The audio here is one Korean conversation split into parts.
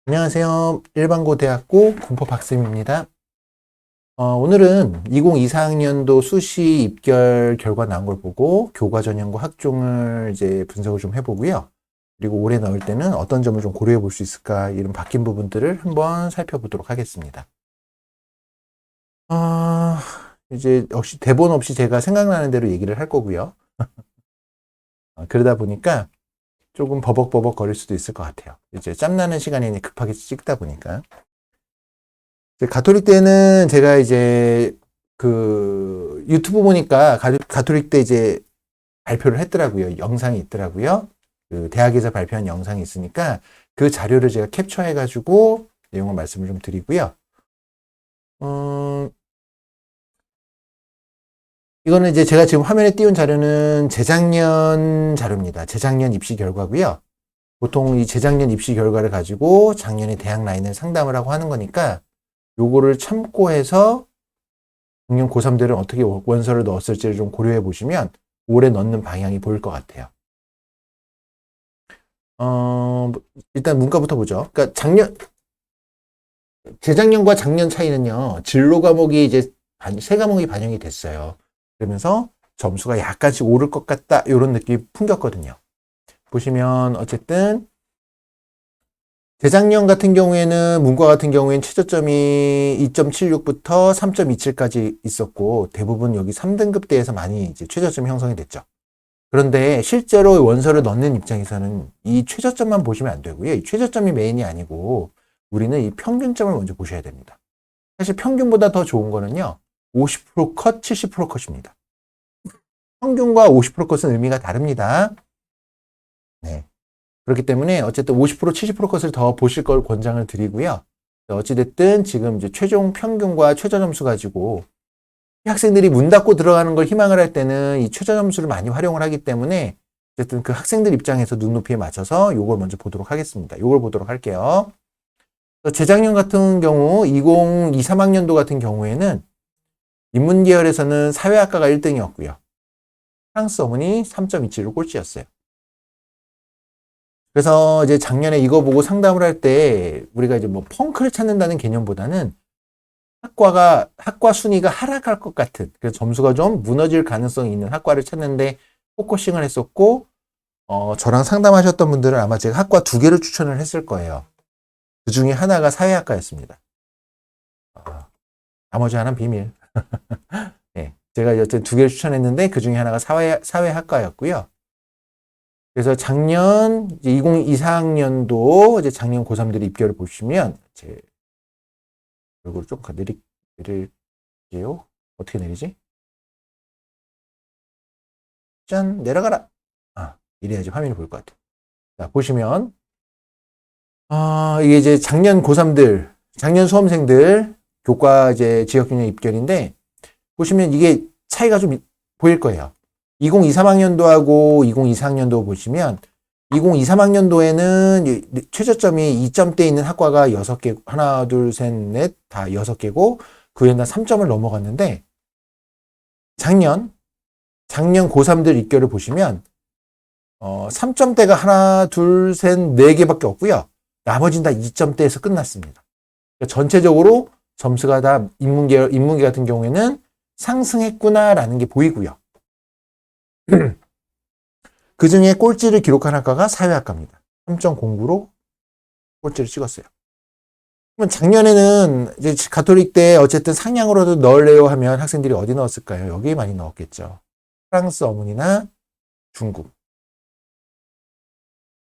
안녕하세요. 일반고대학교 군법학습입니다. 오늘은 2024학년도 수시 입결 결과 나온 걸 보고 교과 전형과 학종을 이제 분석을 좀 해보고요. 그리고 올해 넣을 때는 어떤 점을 좀 고려해 볼 수 있을까, 이런 바뀐 부분들을 한번 살펴보도록 하겠습니다. 이제 역시 대본 없이 제가 생각나는 대로 얘기를 할 거고요. 그러다 보니까 조금 버벅버벅 거릴 수도 있을 것 같아요. 이제 짬나는 시간에 급하게 찍다 보니까. 가톨릭 때는 제가 이제 그 유튜브 보니까 가톨릭 때 이제 발표를 했더라고요. 영상이 있더라고요. 그 대학에서 발표한 영상이 있으니까 그 자료를 제가 캡처해가지고 내용을 말씀을 좀 드리고요. 이거는 이제 제가 지금 화면에 띄운 자료는 재작년 자료입니다. 재작년 입시 결과고요. 보통 이 재작년 입시 결과를 가지고 작년에 대학 라인을 상담을 하고 하는 거니까 요거를 참고해서 작년 고3들은 어떻게 원서를 넣었을지를 좀 고려해 보시면 올해 넣는 방향이 보일 것 같아요. 일단 문과부터 보죠. 그러니까 재작년과 작년 차이는요, 진로 과목이 이제 세 과목이 반영이 됐어요. 그러면서 점수가 약간씩 오를 것 같다, 이런 느낌이 풍겼거든요. 보시면 어쨌든 재작년 같은 경우에는 문과 같은 경우에는 최저점이 2.76부터 3.27까지 있었고 대부분 여기 3등급대에서 많이 이제 최저점 형성이 됐죠. 그런데 실제로 원서를 넣는 입장에서는 이 최저점만 보시면 안 되고요. 이 최저점이 메인이 아니고 우리는 이 평균점을 먼저 보셔야 됩니다. 사실 평균보다 더 좋은 거는요, 50% 컷, 70% 컷입니다. 평균과 50% 컷은 의미가 다릅니다. 네. 그렇기 때문에 어쨌든 50%, 70% 컷을 더 보실 걸 권장을 드리고요. 어찌됐든 지금 이제 최종 평균과 최저 점수 가지고 학생들이 문 닫고 들어가는 걸 희망을 할 때는 이 최저 점수를 많이 활용을 하기 때문에 어쨌든 그 학생들 입장에서 눈높이에 맞춰서 요걸 먼저 보도록 하겠습니다. 요걸 보도록 할게요. 재작년 같은 경우 2023학년도 같은 경우에는 인문 계열에서는 사회학과가 1등이었고요. 프랑스 어문이 3.27로 꼴찌였어요. 그래서 이제 작년에 이거 보고 상담을 할 때 우리가 이제 뭐 펑크를 찾는다는 개념보다는 학과 순위가 하락할 것 같은, 그래서 점수가 좀 무너질 가능성이 있는 학과를 찾는데 포커싱을 했었고, 저랑 상담하셨던 분들은 아마 제가 학과 2개를 추천을 했을 거예요. 그 중에 하나가 사회학과였습니다. 나머지 하나는 비밀. 네, 제가 여튼 2개를 추천했는데 그 중에 하나가 사회학과였고요. 그래서 작년 2024학년도 이제 작년 고3들이 입결을 보시면 제 얼굴 좀 내릴게요. 어떻게 내리지? 짠, 내려가라. 이래야지 화면이 보일 것 같아요. 자, 보시면 이게 이제 작년 고3들, 작년 수험생들 교과 이제 지역균형 입결인데 보시면 이게 차이가 좀 보일 거예요. 2023학년도하고 2024학년도 보시면 2023학년도에는 최저점이 2점대 있는 학과가 6개, 하나, 둘, 셋, 넷, 다 6개고 그 외에는 3점을 넘어갔는데 작년 고3들 입결을 보시면 3점대가 하나, 둘, 셋, 4개밖에 없고요. 나머지는 다 2점대에서 끝났습니다. 그러니까 전체적으로 점수가 다 인문계 같은 경우에는 상승했구나라는 게 보이고요. 그 중에 꼴찌를 기록한 학과가 사회학과입니다. 3.09로 꼴찌를 찍었어요. 그러면 작년에는 이제 가톨릭 때 어쨌든 상향으로도 넣으래요 하면 학생들이 어디 넣었을까요? 여기에 많이 넣었겠죠. 프랑스 어문이나 중국.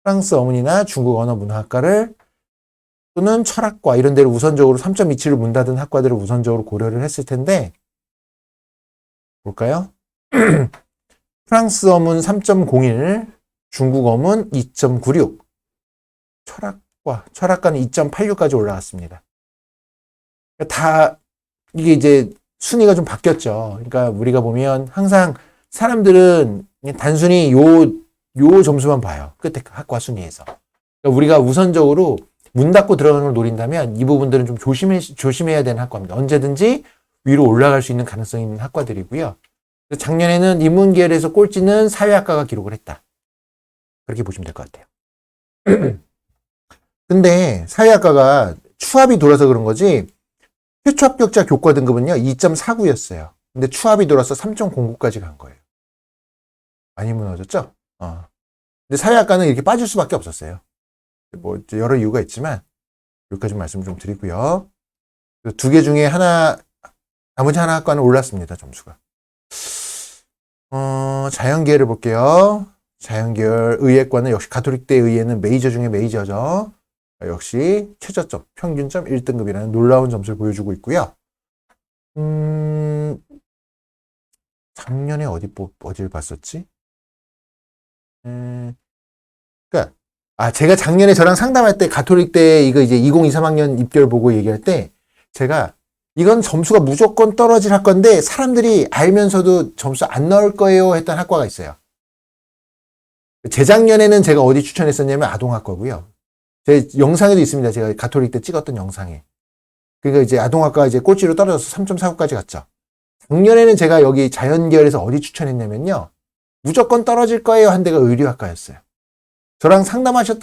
프랑스 어문이나 중국 언어 문화학과를 또는 철학과 이런 데를 우선적으로 3.27로 문 닫은 학과들을 우선적으로 고려를 했을 텐데 볼까요? 프랑스 어문 3.01, 중국 어문 2.96, 철학과는 2.86까지 올라갔습니다. 다 이게 이제 순위가 좀 바뀌었죠. 그러니까 우리가 보면 항상 사람들은 단순히 요 점수만 봐요. 끝에 학과 순위에서. 그러니까 우리가 우선적으로 문 닫고 들어가는 걸 노린다면 이 부분들은 좀 조심해야 되는 학과입니다. 언제든지 위로 올라갈 수 있는 가능성이 있는 학과들이고요. 작년에는 인문계열에서 꼴찌는 사회학과가 기록을 했다. 그렇게 보시면 될 것 같아요. 근데 사회학과가 추합이 돌아서 그런 거지, 최초 합격자 교과 등급은요, 2.49였어요. 근데 추합이 돌아서 3.09까지 간 거예요. 많이 무너졌죠? 근데 사회학과는 이렇게 빠질 수밖에 없었어요. 뭐, 여러 이유가 있지만, 여기까지 말씀 좀 드리고요. 두 개 중에 하나, 나머지 하나 학과는 올랐습니다, 점수가. 자연계열을 볼게요. 자연계열 의예과는 역시 가톨릭대 의예는 메이저 중에 메이저죠. 역시 최저점, 평균점 1등급이라는 놀라운 점수를 보여주고 있고요. 작년에 어디를 봤었지? 그러니까 제가 작년에 저랑 상담할 때 가톨릭대 이거 이제 2023학년 입결 보고 얘기할 때 제가 이건 점수가 무조건 떨어질 학과인데 사람들이 알면서도 점수 안 넣을 거예요 했던 학과가 있어요. 재작년에는 제가 어디 추천했었냐면 아동학과고요. 제 영상에도 있습니다. 제가 가톨릭대 찍었던 영상에. 그러니까 이제 아동학과가 이제 꼴찌로 떨어져서 3.49까지 갔죠. 작년에는 제가 여기 자연계열에서 어디 추천했냐면요. 무조건 떨어질 거예요 한 데가 의료학과였어요. 저랑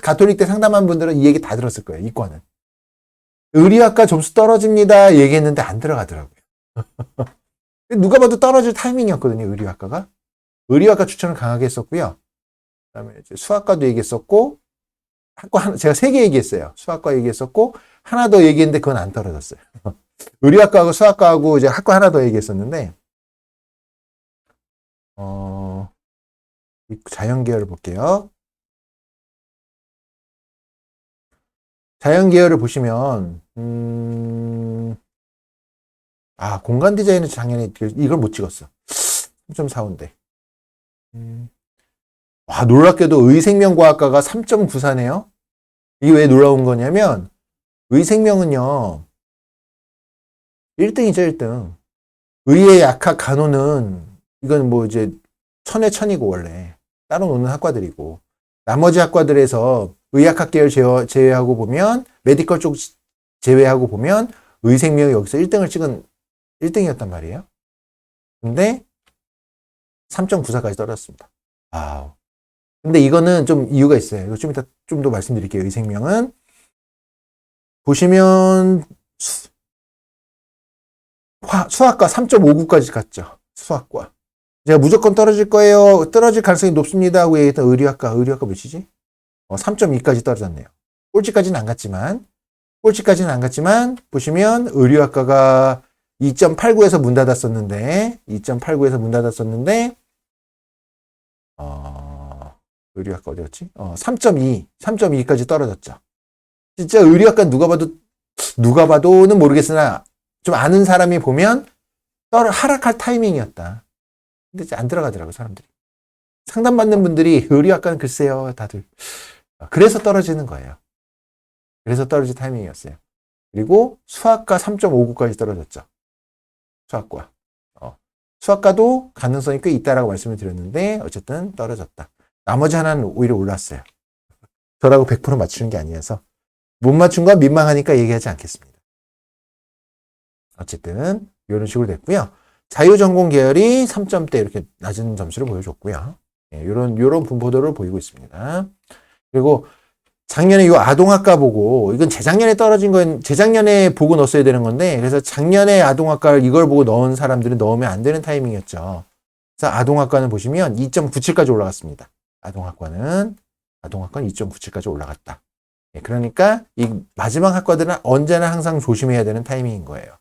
가톨릭대 상담한 분들은 이 얘기 다 들었을 거예요. 이과는. 의료학과 점수 떨어집니다 얘기했는데 안 들어가더라고요. 누가 봐도 떨어질 타이밍이었거든요. 의료학과가. 의료학과 추천을 강하게 했었고요. 그다음에 이제 수학과도 얘기했었고 학과 하나 제가 3개 얘기했어요. 수학과 얘기했었고 하나 더 얘기했는데 그건 안 떨어졌어요. 의료학과하고 수학과하고 이제 학과 하나 더 얘기했었는데 자연계열을 볼게요. 자연계열을 보시면 공간 디자인은 작년에 이걸 못 찍었어. 3.45인데. 놀랍게도 의생명과학과가 3.94네요. 이게 왜 놀라운 거냐면 의생명은요. 1등이죠, 1등. 의의 약학 간호는 이건 뭐 이제 천에 천이고 원래 따로 노는 학과들이고 나머지 학과들에서 의학학 계열 제외하고 보면 메디컬 쪽 제외하고 보면 의생명이 여기서 1등을 찍은 1등이었단 말이에요. 근데 3.94까지 떨어졌습니다. 와우. 근데 이거는 좀 이유가 있어요. 이거 좀 이따 좀 더 말씀드릴게요. 의생명은 보시면 수학과 3.59까지 갔죠. 수학과. 제가 무조건 떨어질 거예요. 떨어질 가능성이 높습니다 하고 얘기했던 의료학과 몇이지? 3.2까지 떨어졌네요. 꼴찌까지는 안 갔지만 보시면 의료학과가 2.89에서 문 닫았었는데 의료학과 어디였지? 3.2까지 떨어졌죠. 진짜 의료학과 누가 봐도는 모르겠으나 좀 아는 사람이 보면 하락할 타이밍이었다. 근데 이제 안 들어가더라고 사람들이. 상담받는 분들이 의료학과는 글쎄요 다들. 그래서 떨어지는 거예요. 그래서 떨어질 타이밍이었어요. 그리고 수학과 3.59까지 떨어졌죠. 수학과. 수학과도 가능성이 꽤 있다라고 말씀을 드렸는데 어쨌든 떨어졌다. 나머지 하나는 오히려 올랐어요. 저라고 100% 맞추는 게 아니어서 못 맞춘 건 민망하니까 얘기하지 않겠습니다. 어쨌든 이런 식으로 됐고요. 자유전공 계열이 3점대 이렇게 낮은 점수를 보여줬고요. 이런 분포도를 보이고 있습니다. 그리고 작년에 이 아동학과 보고 이건 재작년에 보고 넣었어야 되는 건데 그래서 작년에 아동학과를 이걸 보고 넣은 사람들은 넣으면 안 되는 타이밍이었죠. 그래서 아동학과는 보시면 2.97까지 올라갔습니다. 아동학과는 2.97까지 올라갔다. 그러니까 이 마지막 학과들은 언제나 항상 조심해야 되는 타이밍인 거예요.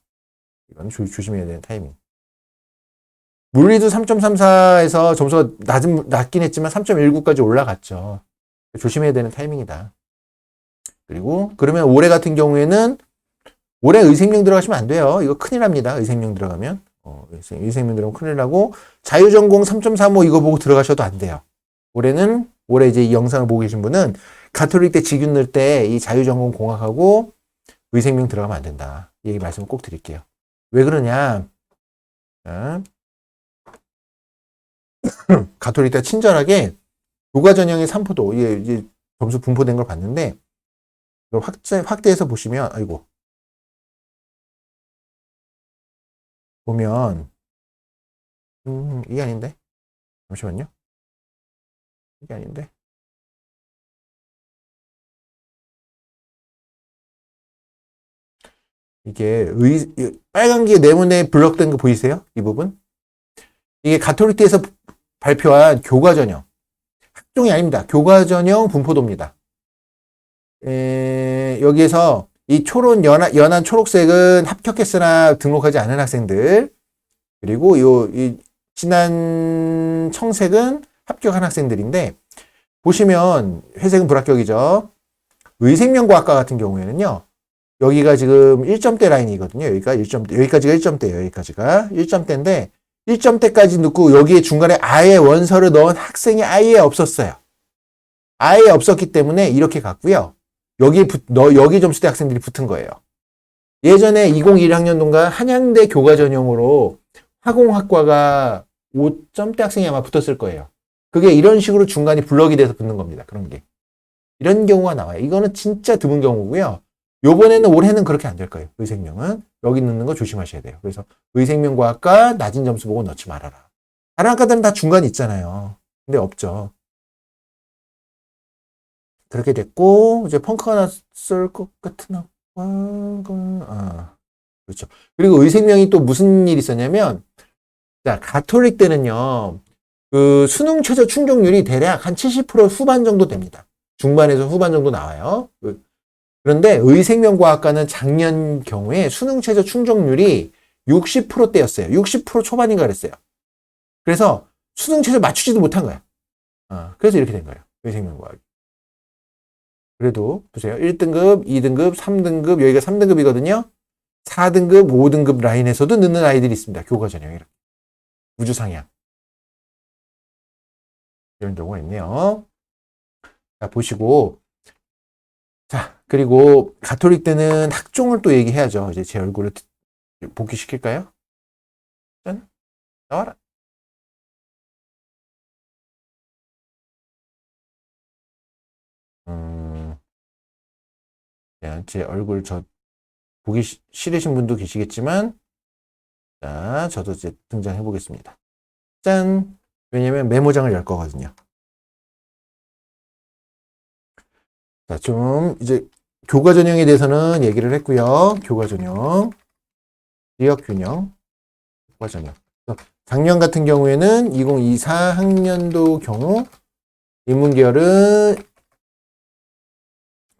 이건 조심해야 되는 타이밍. 물리도 3.34에서 점수가 낮긴 했지만 3.19까지 올라갔죠. 조심해야 되는 타이밍이다. 그리고 그러면 올해 같은 경우에는 올해 의생명 들어가시면 안 돼요. 이거 큰일 납니다. 의생명 들어가면. 의생명 들어가면 큰일 나고 자유전공 3.35 이거 보고 들어가셔도 안 돼요. 올해 이제 이 영상을 보고 계신 분은 가톨릭대 직윤 넣을 때 이 자유전공 공학하고 의생명 들어가면 안 된다. 이 얘기 말씀을 꼭 드릴게요. 왜 그러냐? 가톨릭대 친절하게 교과전형의 3포도 이제 점수 분포된 걸 봤는데 이걸 확대해서 보시면 보면 이게 아닌데 잠시만요. 이게 아닌데 이게 빨간 게 네모네 블럭된 거 보이세요? 이 부분? 이게 가톨릭대에서 발표한 교과전형. 학종이 아닙니다. 교과전형 분포도입니다. 여기에서 이 연한 초록색은 합격했으나 등록하지 않은 학생들, 그리고 이 진한 청색은 합격한 학생들인데, 보시면 회색은 불합격이죠. 의생명과학과 같은 경우에는요, 여기가 지금 1점대 라인이거든요. 여기가 1점대, 여기까지가 1점대예요. 여기까지가 1점대인데, 1점대까지 넣고 여기에 중간에 아예 원서를 넣은 학생이 아예 없었어요. 아예 없었기 때문에 이렇게 갔고요. 여기 점수대 학생들이 붙은 거예요. 예전에 2021학년도인가 한양대 교과 전형으로 화공학과가 5점대 학생이 아마 붙었을 거예요. 그게 이런 식으로 중간이 블럭이 돼서 붙는 겁니다. 그런 게. 이런 경우가 나와요. 이거는 진짜 드문 경우고요. 요번에는 올해는 그렇게 안 될 거예요. 의생명은. 여기 넣는 거 조심하셔야 돼요. 그래서 의생명과학과 낮은 점수 보고 넣지 말아라. 다른 학과들은 다 중간이 있잖아요. 근데 없죠. 그렇게 됐고, 이제 펑크가 났을 것 같은 학과가, 그렇죠. 그리고 의생명이 또 무슨 일이 있었냐면, 자, 가톨릭 때는요, 그 수능 최저 충족률이 대략 한 70% 후반 정도 됩니다. 중반에서 후반 정도 나와요. 그런데 의생명과학과는 작년 경우에 수능 최저 충족률이 60%대였어요. 60% 초반인가 그랬어요. 그래서 수능 최저 맞추지도 못한 거야. 그래서 이렇게 된 거예요. 의생명과학. 그래도 보세요. 1등급, 2등급, 3등급, 여기가 3등급이거든요. 4등급, 5등급 라인에서도 넣는 아이들이 있습니다. 교과 전형이. 우주상향. 이런 경우가 있네요. 자, 보시고. 자, 그리고 가톨릭 때는 학종을 또 얘기해야죠. 이제 제 얼굴을 복귀시킬까요? 짠. 나와라. 제 얼굴 보기 싫으신 분도 계시겠지만, 자, 저도 이제 등장해 보겠습니다. 짠! 왜냐면 메모장을 열 거거든요. 자, 좀 이제 교과 전형에 대해서는 얘기를 했고요. 교과 전형, 지역 균형, 교과 전형. 작년 같은 경우에는 2024 학년도 경우 인문계열은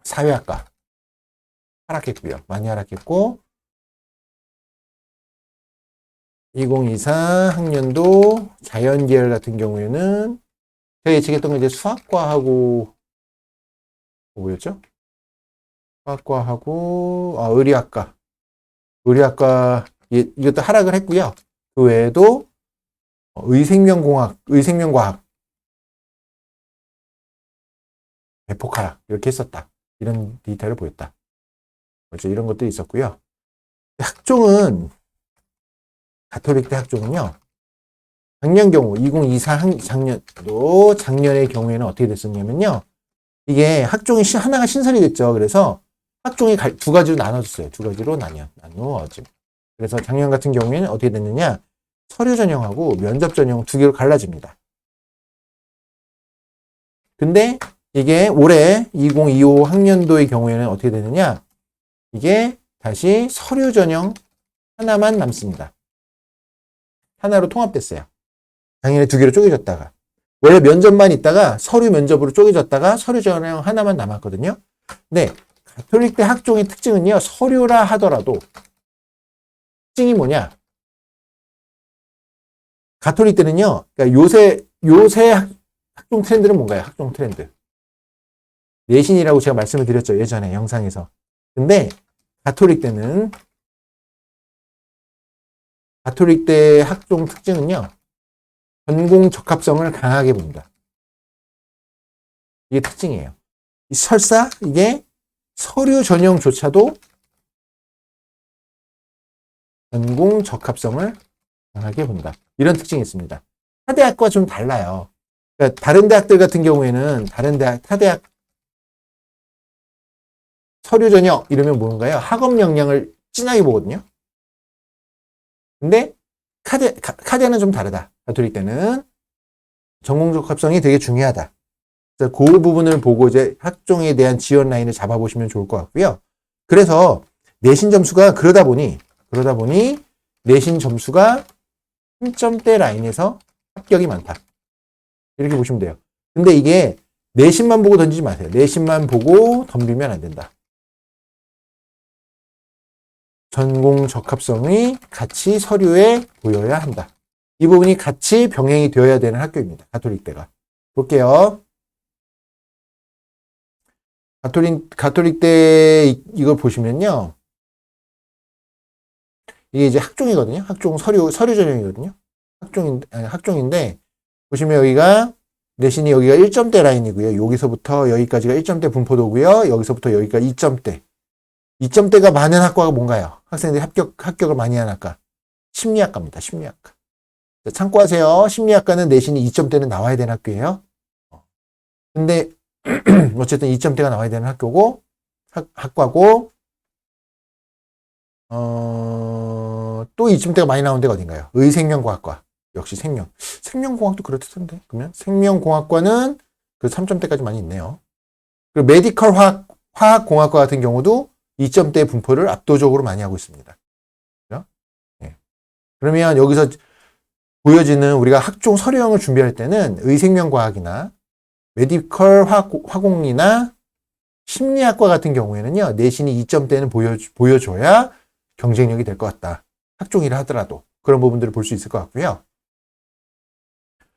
사회학과 하락했고요. 많이 하락했고, 2024 학년도 자연계열 같은 경우에는 제가 예측했던 건 이제 수학과하고 뭐였죠? 수학과하고 의리학과 이것도 하락을 했고요. 그 외에도 의생명과학 대폭 하락 이렇게 했었다. 이런 데이터를 보였다. 그렇죠. 이런 것들이 있었고요. 학종은 가톨릭대 학종은요. 작년 경우 2024 작년의 경우에는 어떻게 됐었냐면요. 이게 학종이 하나가 신설이 됐죠. 그래서 학종이 두 가지로 나눠졌어요. 두 가지로 나누어져. 그래서 작년 같은 경우에는 어떻게 됐느냐. 서류 전형하고 면접 전형 두 개로 갈라집니다. 근데 이게 올해 2025 학년도의 경우에는 어떻게 되느냐. 이게 다시 서류 전형 하나만 남습니다. 하나로 통합됐어요. 작년에 두 개로 쪼개졌다가. 원래 면접만 있다가 서류 면접으로 쪼개졌다가 서류 전형 하나만 남았거든요. 근데 가톨릭대 학종의 특징은요. 서류라 하더라도 특징이 뭐냐? 가톨릭대는요. 그러니까 요새 학종 트렌드는 뭔가요? 학종 트렌드. 내신이라고 제가 말씀을 드렸죠. 예전에 영상에서. 근데 가톨릭대는 가톨릭대 학종 특징은요. 전공 적합성을 강하게 봅니다. 이게 특징이에요. 설사 이게 서류 전형조차도 전공 적합성을 강하게 본다. 이런 특징이 있습니다. 타대학과 좀 달라요. 그러니까 다른 대학들 같은 경우에는 타대학 서류 전형 이러면 뭔가요? 학업 역량을 진하게 보거든요. 근데 카대는 좀 다르다. 가톨릭 때는 전공 적합성이 되게 중요하다. 그래서 그 부분을 보고 이제 학종에 대한 지원 라인을 잡아보시면 좋을 것 같고요. 그래서 내신 점수가 그러다 보니 내신 점수가 3점대 라인에서 합격이 많다. 이렇게 보시면 돼요. 근데 이게 내신만 보고 던지지 마세요. 내신만 보고 덤비면 안 된다. 전공 적합성이 같이 서류에 보여야 한다. 이 부분이 같이 병행이 되어야 되는 학교입니다. 가톨릭대가. 볼게요. 가톨릭대 이걸 보시면요. 이게 이제 학종이거든요. 학종 서류 전형이거든요. 학종인데 보시면 여기가 내신이 여기가 1점대 라인이고요. 여기서부터 여기까지가 1점대 분포도고요. 여기서부터 여기가 2점대. 2점대가 많은 학과가 뭔가요? 학생들이 합격을 많이 하는 학과. 심리학과입니다. 심리학과. 자, 참고하세요. 심리학과는 내신이 2점대는 나와야 되는 학교예요. 근데 어쨌든 2점대가 나와야 되는 학교고 학과고 또 2점대가 많이 나오는 데가 어딘가요? 의생명과학과. 역시 생명공학도 그렇던데. 그러면 생명공학과는 그 3점대까지 많이 있네요. 그리고 메디컬 화학공학과 같은 경우도 2점대 분포를 압도적으로 많이 하고 있습니다. 그렇죠? 네. 그러면 여기서 보여지는 우리가 학종 서류형을 준비할 때는 의생명과학이나 메디컬 화공이나 심리학과 같은 경우에는요, 내신이 2점대는 보여줘야 경쟁력이 될 것 같다. 학종이라 하더라도 그런 부분들을 볼 수 있을 것 같고요.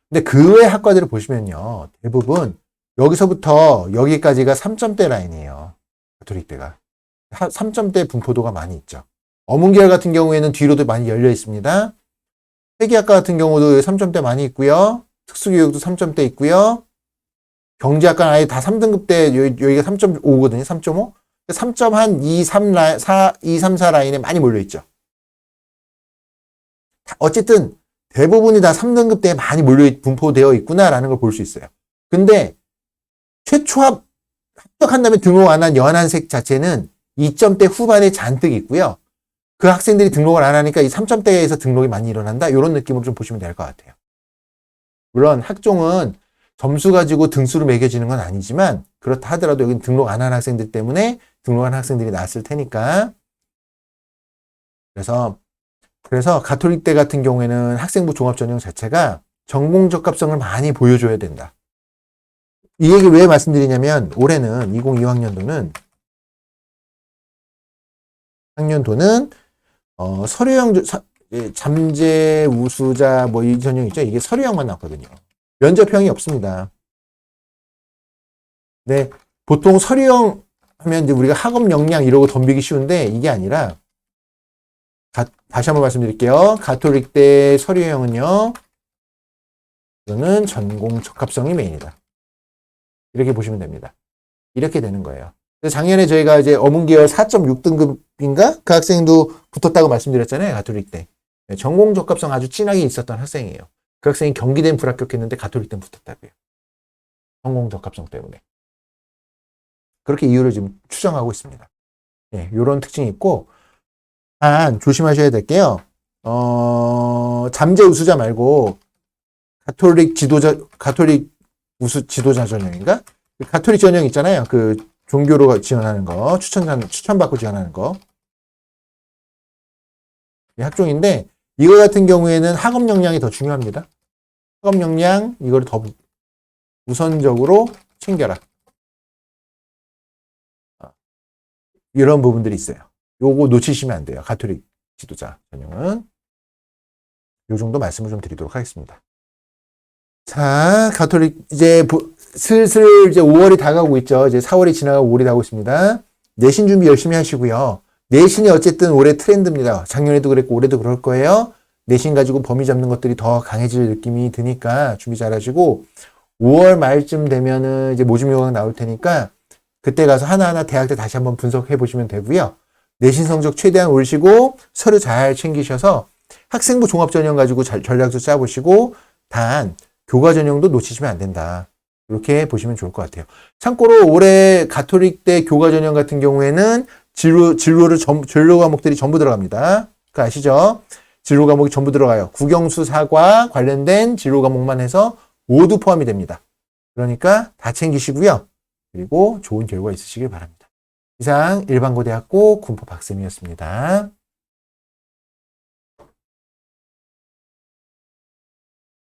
근데 그 외 학과들을 보시면요, 대부분 여기서부터 여기까지가 3점대 라인이에요. 가톨릭대가. 3점대 분포도가 많이 있죠. 어문계열 같은 경우에는 뒤로도 많이 열려 있습니다. 회계학과 같은 경우도 3점대 많이 있고요. 특수교육도 3점대 있고요. 경제학과는 아예 다 3등급대, 여기가 3.5거든요. 3.5. 3.2, 3, 4 라인에 많이 몰려있죠. 어쨌든 대부분이 다 3등급대에 많이 분포되어 있구나라는 걸 볼 수 있어요. 근데 최초 합격한 다음에 등록 안 한 연한색 자체는 2점대 후반에 잔뜩 있고요. 그 학생들이 등록을 안 하니까 이 3점대에서 등록이 많이 일어난다. 이런 느낌으로 좀 보시면 될 것 같아요. 물론 학종은 점수 가지고 등수로 매겨지는 건 아니지만 그렇다 하더라도 여기는 등록 안 한 학생들 때문에 등록한 학생들이 났을 테니까 그래서 가톨릭대 같은 경우에는 학생부 종합전형 자체가 전공 적합성을 많이 보여줘야 된다. 이 얘기 왜 말씀드리냐면 올해는 2025학년도는 서류형 잠재 우수자 뭐 이 전형 있죠. 이게 서류형만 나왔거든요. 면접형이 없습니다. 네, 보통 서류형 하면 이제 우리가 학업 역량 이러고 덤비기 쉬운데 이게 아니라 다시 한번 말씀드릴게요. 가톨릭대 서류형은요. 이거는 전공 적합성이 메인이다. 이렇게 보시면 됩니다. 이렇게 되는 거예요. 작년에 저희가 이제 어문계열 4.6등급인가? 그 학생도 붙었다고 말씀드렸잖아요. 가톨릭대. 전공 적합성 아주 진하게 있었던 학생이에요. 그 학생이 경기대는 불합격했는데 가톨릭대는 붙었다고요. 전공 적합성 때문에. 그렇게 이유를 지금 추정하고 있습니다. 예, 요런 특징이 있고, 조심하셔야 될 게요. 잠재 우수자 말고, 가톨릭 우수 지도자 전형인가? 가톨릭 전형 있잖아요. 그 종교로 지원하는 거, 추천받고 지원하는 거. 학종인데, 이거 같은 경우에는 학업 역량이 더 중요합니다. 학업 역량, 이걸 더 우선적으로 챙겨라. 이런 부분들이 있어요. 요거 놓치시면 안 돼요. 가톨릭 지도자 전형은. 요 정도 말씀을 좀 드리도록 하겠습니다. 자, 가톨릭, 이제 슬슬 이제 5월이 다가오고 있죠. 이제 4월이 지나가고 5월이 다가오고 있습니다. 내신 준비 열심히 하시고요. 내신이 어쨌든 올해 트렌드입니다. 작년에도 그랬고 올해도 그럴 거예요. 내신 가지고 범위 잡는 것들이 더 강해질 느낌이 드니까 준비 잘 하시고 5월 말쯤 되면은 이제 모집 요강 나올 테니까 그때 가서 하나하나 대학 때 다시 한번 분석해 보시면 되고요. 내신 성적 최대한 올리시고 서류 잘 챙기셔서 학생부 종합전형 가지고 전략도 짜보시고 단 교과 전형도 놓치시면 안 된다. 이렇게 보시면 좋을 것 같아요. 참고로 올해 가톨릭대 교과 전형 같은 경우에는 진로 과목들이 전부 들어갑니다. 그거 아시죠? 진로 과목이 전부 들어가요. 국영수사과 관련된 진로 과목만 해서 모두 포함이 됩니다. 그러니까 다 챙기시고요. 그리고 좋은 결과 있으시길 바랍니다. 이상 일반고대학고 군포 박쌤이었습니다.